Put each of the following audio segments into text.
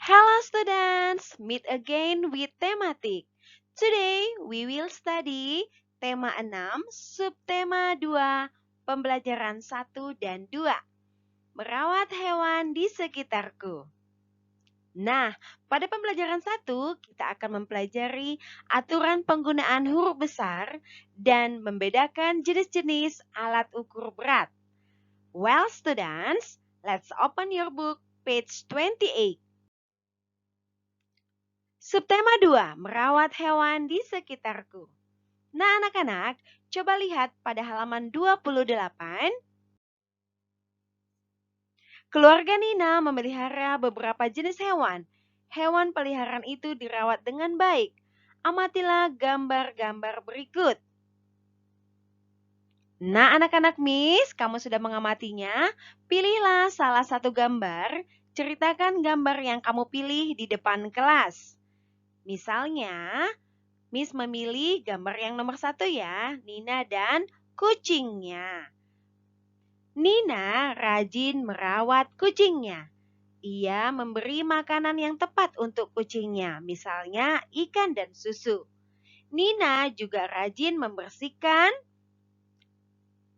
Hello students, meet again with Thematik. Today we will study tema 6, subtema 2, pembelajaran 1 dan 2. Merawat hewan di sekitarku. Nah, pada pembelajaran 1 kita akan mempelajari aturan penggunaan huruf besar dan membedakan jenis-jenis alat ukur berat. Well students, let's open your book page 28. Subtema 2, merawat hewan di sekitarku. Nah anak-anak, coba lihat pada halaman 28. Keluarga Nina memelihara beberapa jenis hewan. Hewan peliharaan itu dirawat dengan baik. Amatilah gambar-gambar berikut. Nah anak-anak Miss, kamu sudah mengamatinya. Pilihlah salah satu gambar. Ceritakan gambar yang kamu pilih di depan kelas. Misalnya, Miss memilih gambar yang nomor 1 ya, Nina dan kucingnya. Nina rajin merawat kucingnya. Ia memberi makanan yang tepat untuk kucingnya, misalnya ikan dan susu. Nina juga rajin membersihkan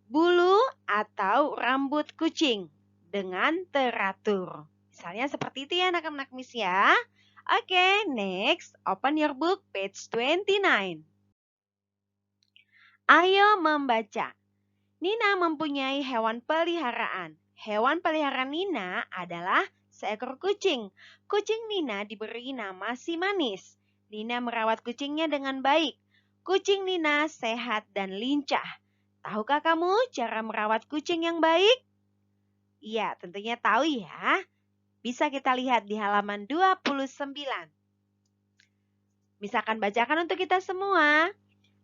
bulu atau rambut kucing dengan teratur. Misalnya seperti itu ya anak-anak Miss ya. Oke, next, open your book page 29. Ayo membaca. Nina mempunyai hewan peliharaan. Hewan peliharaan Nina adalah seekor kucing. Kucing Nina diberi nama si manis. Nina merawat kucingnya dengan baik. Kucing Nina sehat dan lincah. Tahukah kamu cara merawat kucing yang baik? Iya, tentunya tahu ya. Bisa kita lihat di halaman 29. Misalkan bacakan untuk kita semua.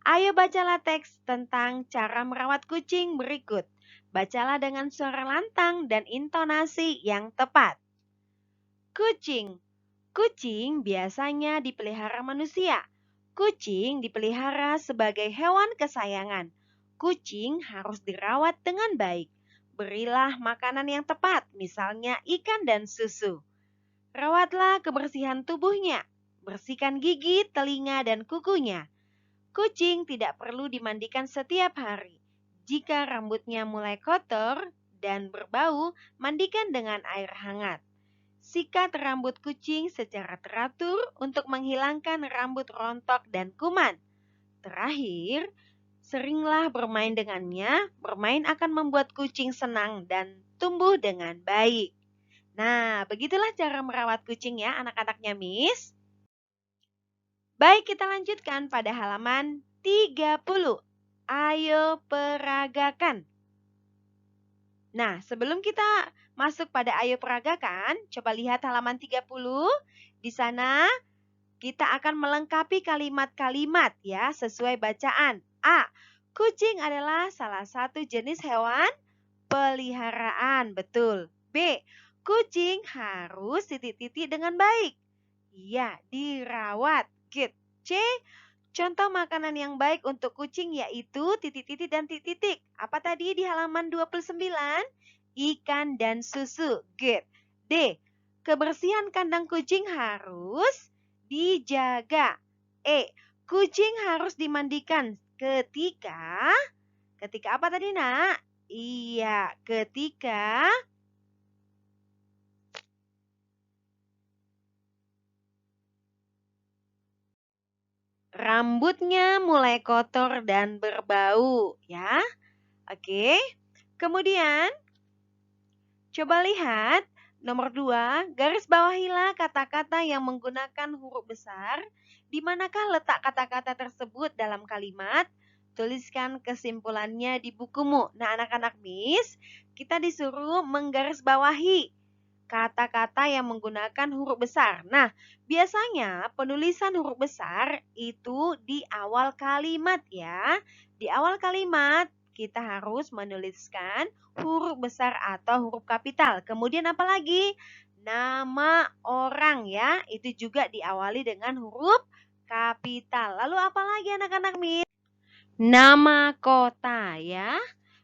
Ayo bacalah teks tentang cara merawat kucing berikut. Bacalah dengan suara lantang dan intonasi yang tepat. Kucing. Kucing biasanya dipelihara manusia. Kucing dipelihara sebagai hewan kesayangan. Kucing harus dirawat dengan baik. Berilah makanan yang tepat, misalnya ikan dan susu. Rawatlah kebersihan tubuhnya. Bersihkan gigi, telinga, dan kukunya. Kucing tidak perlu dimandikan setiap hari. Jika rambutnya mulai kotor dan berbau, mandikan dengan air hangat. Sikat rambut kucing secara teratur untuk menghilangkan rambut rontok dan kuman. Terakhir, seringlah bermain dengannya. Bermain akan membuat kucing senang dan tumbuh dengan baik. Nah, begitulah cara merawat kucing ya anak-anaknya Miss. Baik, kita lanjutkan pada halaman 30. Ayo peragakan. Nah, sebelum kita masuk pada ayo peragakan, coba lihat halaman 30. Di sana kita akan melengkapi kalimat-kalimat ya, sesuai bacaan. A. Kucing adalah salah satu jenis hewan peliharaan. Betul. B. Kucing harus titik-titik dengan baik. Iya, dirawat. Good. C. Contoh makanan yang baik untuk kucing yaitu titik-titik dan titik-titik. Apa tadi di halaman 29? Ikan dan susu. Good. D. Kebersihan kandang kucing harus dijaga. E. Kucing harus dimandikan ketika apa tadi nak? Iya, ketika rambutnya mulai kotor dan berbau, ya. Oke. Kemudian coba lihat nomor 2, garis bawahilah kata-kata yang menggunakan huruf besar. Di manakah letak kata-kata tersebut dalam kalimat? Tuliskan kesimpulannya di bukumu. Nah, anak-anak Miss, kita disuruh menggarisbawahi kata-kata yang menggunakan huruf besar. Nah, biasanya penulisan huruf besar itu di awal kalimat ya. Di awal kalimat kita harus menuliskan huruf besar atau huruf kapital. Kemudian apa lagi? Nama orang ya, itu juga diawali dengan huruf kapital. Lalu apa lagi anak-anak Miss? Nama kota ya.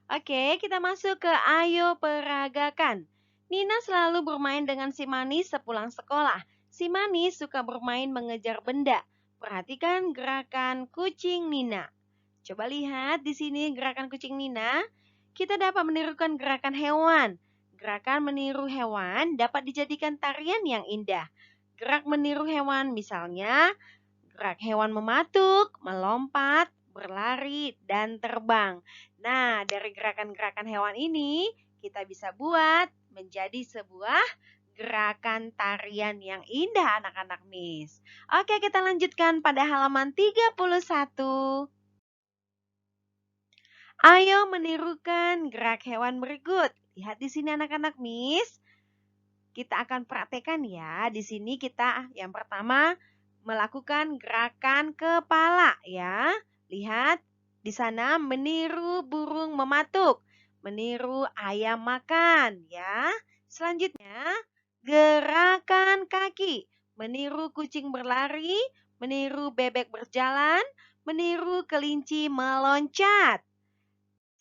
Oke, kita masuk ke ayo peragakan. Nina selalu bermain dengan si manis sepulang sekolah. Si manis suka bermain mengejar benda. Perhatikan gerakan kucing Nina. Coba lihat di sini gerakan kucing Nina. Kita dapat menirukan gerakan hewan. Gerakan meniru hewan dapat dijadikan tarian yang indah. Gerak meniru hewan misalnya gerak hewan mematuk, melompat, berlari, dan terbang. Nah, dari gerakan-gerakan hewan ini, kita bisa buat menjadi sebuah gerakan tarian yang indah anak-anak Miss. Oke, kita lanjutkan pada halaman 31. Ayo menirukan gerak hewan berikut. Lihat di sini anak-anak Miss. Kita akan praktekkan ya. Di sini kita yang pertama melakukan gerakan kepala ya. Lihat di sana meniru burung mematuk, meniru ayam makan ya. Selanjutnya gerakan kaki, meniru kucing berlari, meniru bebek berjalan, meniru kelinci meloncat.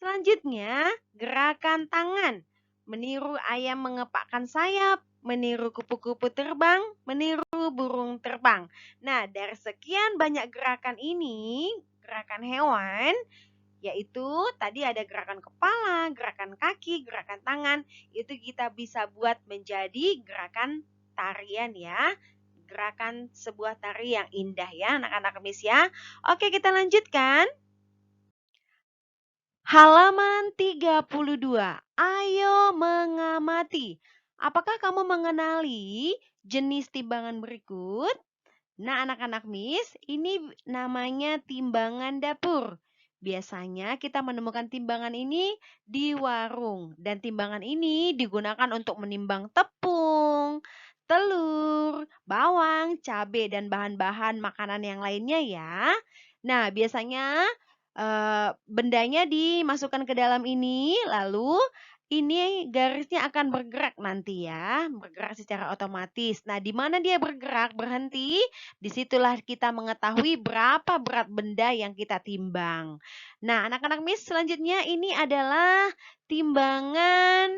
Selanjutnya, gerakan tangan. Meniru ayam mengepakkan sayap, meniru kupu-kupu terbang, meniru burung terbang. Nah, dari sekian banyak gerakan ini, gerakan hewan, yaitu tadi ada gerakan kepala, gerakan kaki, gerakan tangan, itu kita bisa buat menjadi gerakan tarian ya. Gerakan sebuah tari yang indah ya, anak-anak Miss ya. Oke, kita lanjutkan. Halaman 32. Ayo mengamati. Apakah kamu mengenali jenis timbangan berikut? Nah, anak-anak Miss, ini namanya timbangan dapur. Biasanya kita menemukan timbangan ini di warung. Dan timbangan ini digunakan untuk menimbang tepung, telur, bawang, cabai, dan bahan-bahan makanan yang lainnya ya. Nah, biasanya bendanya dimasukkan ke dalam ini, lalu ini garisnya akan bergerak nanti ya, bergerak secara otomatis. Nah, di mana dia bergerak, berhenti, disitulah kita mengetahui berapa berat benda yang kita timbang. Nah, anak-anak Miss, selanjutnya ini adalah timbangan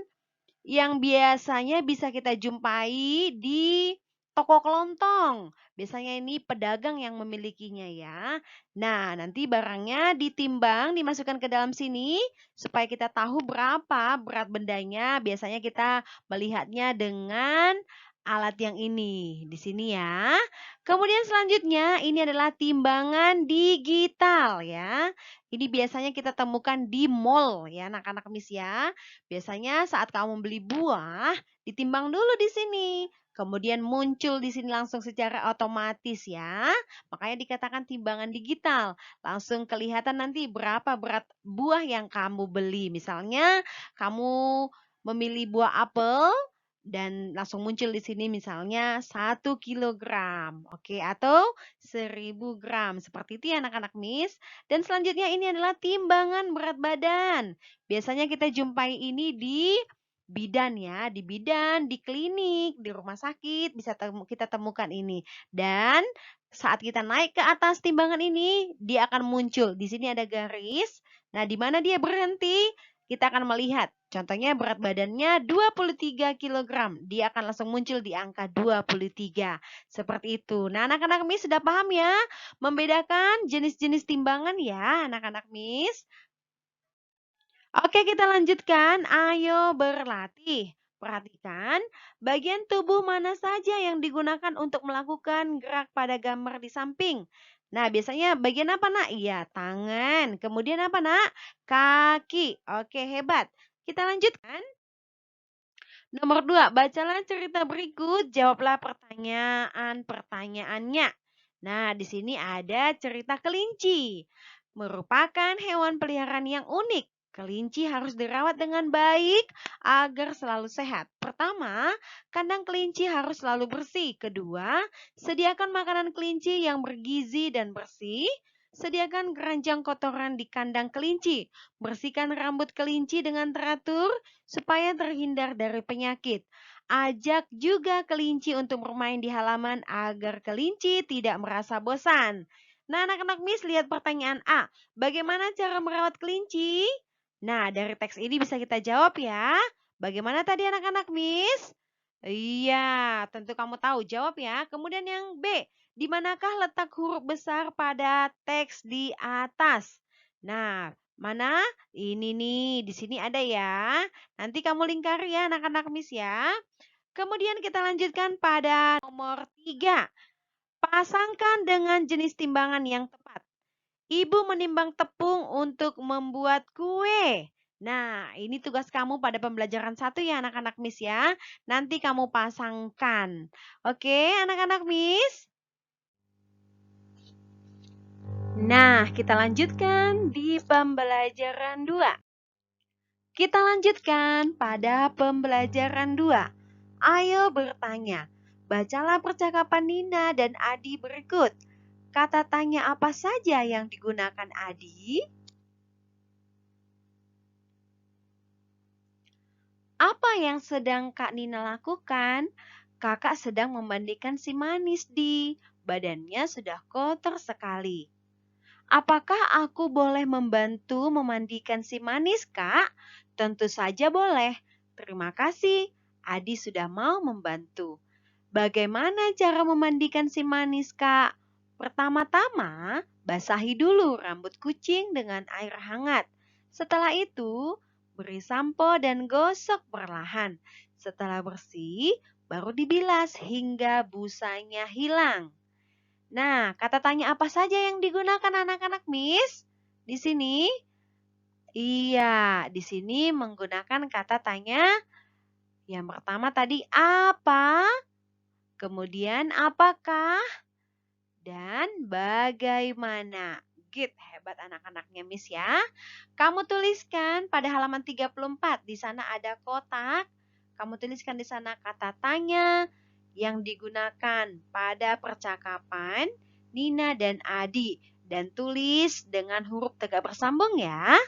yang biasanya bisa kita jumpai di toko kelontong. Biasanya ini pedagang yang memilikinya ya. Nah, nanti barangnya ditimbang, dimasukkan ke dalam sini supaya kita tahu berapa berat bendanya. Biasanya kita melihatnya dengan alat yang ini di sini ya. Kemudian selanjutnya ini adalah timbangan digital ya. Ini biasanya kita temukan di mall ya anak-anak Miss ya. Biasanya saat kamu beli buah, ditimbang dulu di sini. Kemudian muncul di sini langsung secara otomatis ya. Makanya dikatakan timbangan digital. Langsung kelihatan nanti berapa berat buah yang kamu beli. Misalnya kamu memilih buah apel dan langsung muncul di sini misalnya 1 kilogram. Oke, atau 1000 gram. Seperti itu ya anak-anak Miss. Dan selanjutnya ini adalah timbangan berat badan. Biasanya kita jumpai ini di bidan ya, di bidan, di klinik, di rumah sakit bisa kita temukan ini. Dan saat kita naik ke atas timbangan ini, dia akan muncul. Di sini ada garis. Nah, di mana dia berhenti? Kita akan melihat. Contohnya berat badannya 23 kg. Dia akan langsung muncul di angka 23. Seperti itu. Nah, anak-anak Miss sudah paham ya? Membedakan jenis-jenis timbangan ya, anak-anak Miss. Oke, kita lanjutkan. Ayo berlatih. Perhatikan bagian tubuh mana saja yang digunakan untuk melakukan gerak pada gambar di samping. Nah, biasanya bagian apa, Nak? Iya, tangan. Kemudian apa, Nak? Kaki. Oke, hebat. Kita lanjutkan. Nomor 2, bacalah cerita berikut, jawablah pertanyaan-pertanyaannya. Nah, di sini ada cerita kelinci. Merupakan hewan peliharaan yang unik. Kelinci harus dirawat dengan baik agar selalu sehat. Pertama, kandang kelinci harus selalu bersih. Kedua, sediakan makanan kelinci yang bergizi dan bersih. Sediakan keranjang kotoran di kandang kelinci. Bersihkan rambut kelinci dengan teratur supaya terhindar dari penyakit. Ajak juga kelinci untuk bermain di halaman agar kelinci tidak merasa bosan. Nah, anak-anak Miss lihat pertanyaan A. Bagaimana cara merawat kelinci? Nah, dari teks ini bisa kita jawab ya. Bagaimana tadi anak-anak Miss? Iya, tentu kamu tahu. Jawab ya. Kemudian yang B, di manakah letak huruf besar pada teks di atas? Nah, mana? Ini nih, di sini ada ya. Nanti kamu lingkari ya anak-anak Miss ya. Kemudian kita lanjutkan pada nomor 3. Pasangkan dengan jenis timbangan yang tepat. Ibu menimbang tepung untuk membuat kue. Nah, ini tugas kamu pada pembelajaran 1 ya anak-anak Miss ya. Nanti kamu pasangkan. Oke, anak-anak Miss. Nah, kita lanjutkan di pembelajaran 2. Kita lanjutkan pada pembelajaran 2. Ayo bertanya. Bacalah percakapan Nina dan Adi berikut. Kata tanya apa saja yang digunakan Adi? Apa yang sedang Kak Nina lakukan? Kakak sedang memandikan si manis di. Badannya sudah kotor sekali. Apakah aku boleh membantu memandikan si manis, Kak? Tentu saja boleh. Terima kasih. Adi sudah mau membantu. Bagaimana cara memandikan si manis, Kak? Pertama-tama, basahi dulu rambut kucing dengan air hangat. Setelah itu, beri sampo dan gosok perlahan. Setelah bersih, baru dibilas hingga busanya hilang. Nah, kata tanya apa saja yang digunakan anak-anak Miss? Di sini? Iya, di sini menggunakan kata tanya yang pertama tadi apa, kemudian apakah, dan bagaimana. Git, hebat anak-anaknya Miss ya. Kamu tuliskan pada halaman 34, di sana ada kotak. Kamu tuliskan di sana kata tanya yang digunakan pada percakapan Nina dan Adi. Dan tulis dengan huruf tegak bersambung ya.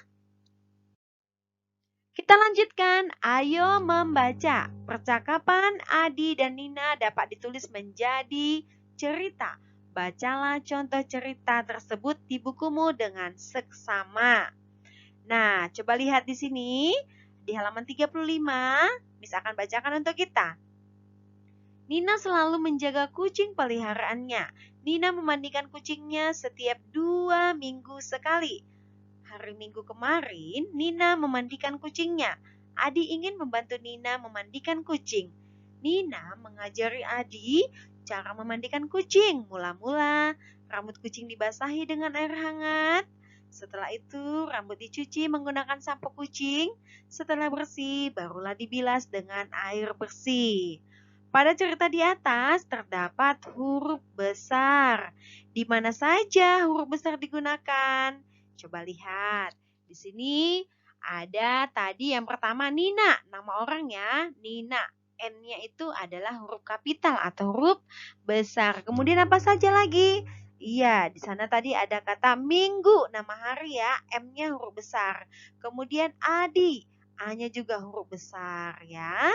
Kita lanjutkan, ayo membaca. Percakapan Adi dan Nina dapat ditulis menjadi cerita. Bacalah contoh cerita tersebut di bukumu dengan seksama. Nah, coba lihat di sini. Di halaman 35, Miss akan bacakan untuk kita. Nina selalu menjaga kucing peliharaannya. Nina memandikan kucingnya setiap 2 minggu sekali. Hari Minggu kemarin, Nina memandikan kucingnya. Adi ingin membantu Nina memandikan kucing. Nina mengajari Adi cara memandikan kucing. Mula-mula, rambut kucing dibasahi dengan air hangat. Setelah itu, rambut dicuci menggunakan sampo kucing. Setelah bersih, barulah dibilas dengan air bersih. Pada cerita di atas terdapat huruf besar. Di mana saja huruf besar digunakan? Coba lihat. Di sini ada tadi yang pertama Nina, nama orang ya, Nina. N-nya itu adalah huruf kapital atau huruf besar. Kemudian apa saja lagi? Iya, di sana tadi ada kata minggu, nama hari ya, M-nya huruf besar. Kemudian Adi, A-nya juga huruf besar ya.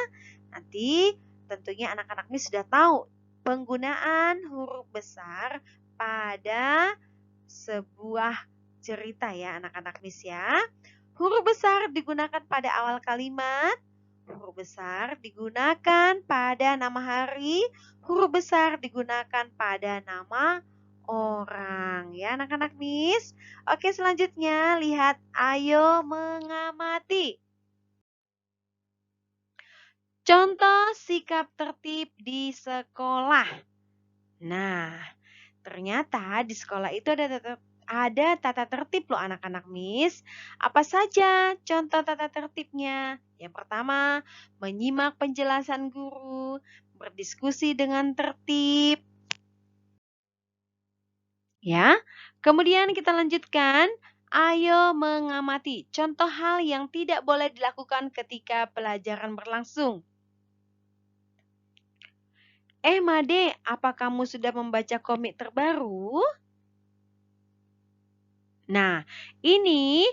Nanti tentunya anak-anak ini sudah tahu penggunaan huruf besar pada sebuah cerita ya anak-anak Miss ya. Huruf besar digunakan pada awal kalimat, huruf besar digunakan pada nama hari, huruf besar digunakan pada nama orang ya anak-anak Miss. Oke, selanjutnya lihat ayo mengamati. Contoh sikap tertib di sekolah. Nah, ternyata di sekolah itu ada tata tertib loh anak-anak Miss. Apa saja contoh tata tertibnya? Yang pertama, menyimak penjelasan guru, berdiskusi dengan tertib. Ya. Kemudian kita lanjutkan, ayo mengamati contoh hal yang tidak boleh dilakukan ketika pelajaran berlangsung. Made, apa kamu sudah membaca komik terbaru? Nah, ini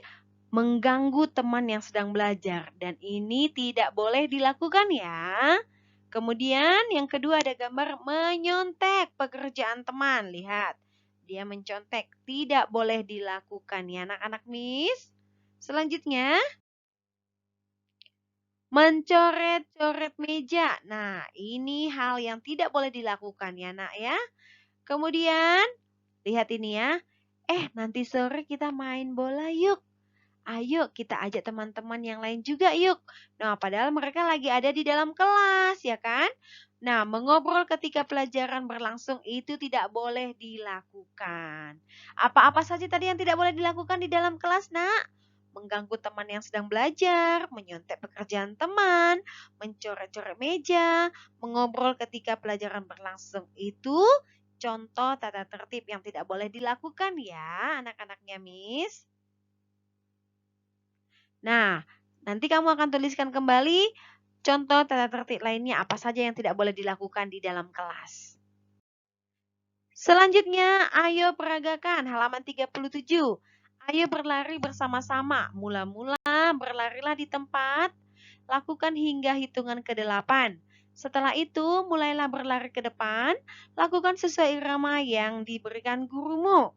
mengganggu teman yang sedang belajar dan ini tidak boleh dilakukan ya. Kemudian yang kedua ada gambar menyontek pekerjaan teman. Lihat, dia mencontek. Tidak boleh dilakukan ya anak-anak Miss. Selanjutnya, Mencoret-coret meja. Nah, ini hal yang tidak boleh dilakukan ya, Nak ya. Kemudian, lihat ini ya. Nanti sore kita main bola yuk. Ayo kita ajak teman-teman yang lain juga yuk. Nah, padahal mereka lagi ada di dalam kelas, ya kan? Nah, mengobrol ketika pelajaran berlangsung itu tidak boleh dilakukan. Apa-apa saja tadi yang tidak boleh dilakukan di dalam kelas, Nak? Mengganggu teman yang sedang belajar, menyontek pekerjaan teman, mencoret-coret meja, mengobrol ketika pelajaran berlangsung. Itu contoh tata tertib yang tidak boleh dilakukan ya, anak-anaknya, Miss. Nah, nanti kamu akan tuliskan kembali contoh tata tertib lainnya apa saja yang tidak boleh dilakukan di dalam kelas. Selanjutnya, ayo peragakan halaman 37. Ayo berlari bersama-sama. Mula-mula berlarilah di tempat, lakukan hingga hitungan ke-8. Setelah itu, mulailah berlari ke depan, lakukan sesuai irama yang diberikan gurumu.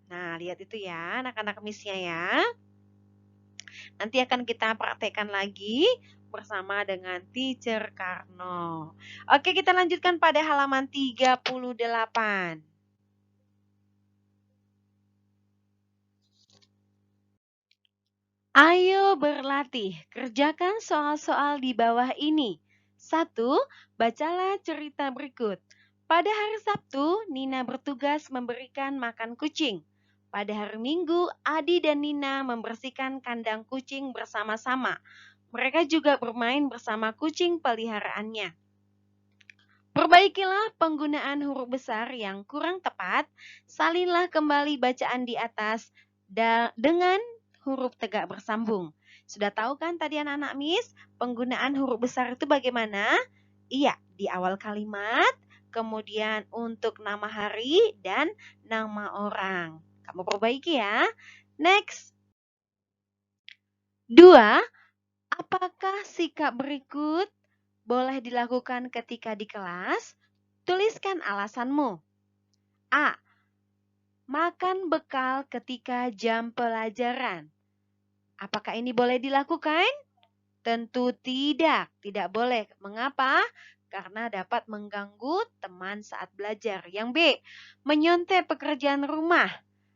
Nah, lihat itu ya, anak-anak Miss-nya ya. Nanti akan kita praktekkan lagi bersama dengan Teacher Karno. Oke, kita lanjutkan pada halaman 38. Ayo berlatih, kerjakan soal-soal di bawah ini. 1. Bacalah cerita berikut. Pada hari Sabtu, Nina bertugas memberikan makan kucing. Pada hari Minggu, Adi dan Nina membersihkan kandang kucing bersama-sama. Mereka juga bermain bersama kucing peliharaannya. Perbaikilah penggunaan huruf besar yang kurang tepat. Salinlah kembali bacaan di atas dengan huruf tegak bersambung. Sudah tahu kan tadi anak-anak Miss, penggunaan huruf besar itu bagaimana? Iya, di awal kalimat, kemudian untuk nama hari dan nama orang. Kamu perbaiki ya. Next. 2. Apakah sikap berikut boleh dilakukan ketika di kelas? Tuliskan alasanmu. A. Makan bekal ketika jam pelajaran. Apakah ini boleh dilakukan? Tentu tidak boleh. Mengapa? Karena dapat mengganggu teman saat belajar. Yang B. Menyontek pekerjaan rumah.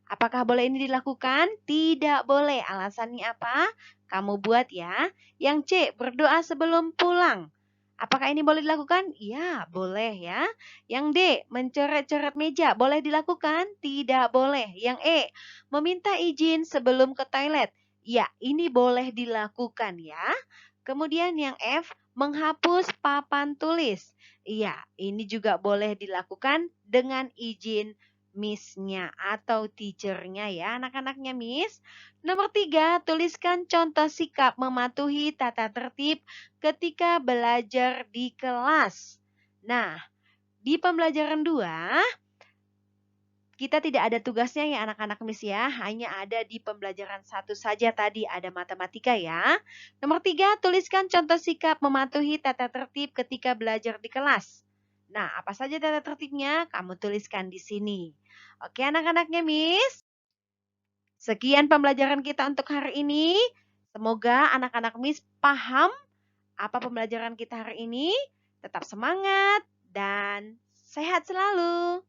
Apakah boleh ini dilakukan? Tidak boleh. Alasannya apa? Kamu buat ya. Yang C. Berdoa sebelum pulang. Apakah ini boleh dilakukan? Iya, boleh ya. Yang D. Mencoret-coret meja. Boleh dilakukan? Tidak boleh. Yang E. Meminta izin sebelum ke toilet. Ya, ini boleh dilakukan ya. Kemudian yang F. Menghapus papan tulis. Iya, ini juga boleh dilakukan dengan izin Miss-nya atau teacher-nya ya, anak-anaknya Miss. Nomor 3, tuliskan contoh sikap mematuhi tata tertib ketika belajar di kelas. Nah, di pembelajaran 2, kita tidak ada tugasnya ya anak-anak Miss ya, hanya ada di pembelajaran 1 saja tadi, ada matematika ya. Nomor 3, tuliskan contoh sikap mematuhi tata tertib ketika belajar di kelas. Nah, apa saja tata tertibnya? Kamu tuliskan di sini. Oke anak-anaknya Miss. Sekian pembelajaran kita untuk hari ini. Semoga anak-anak Miss paham apa pembelajaran kita hari ini. Tetap semangat dan sehat selalu.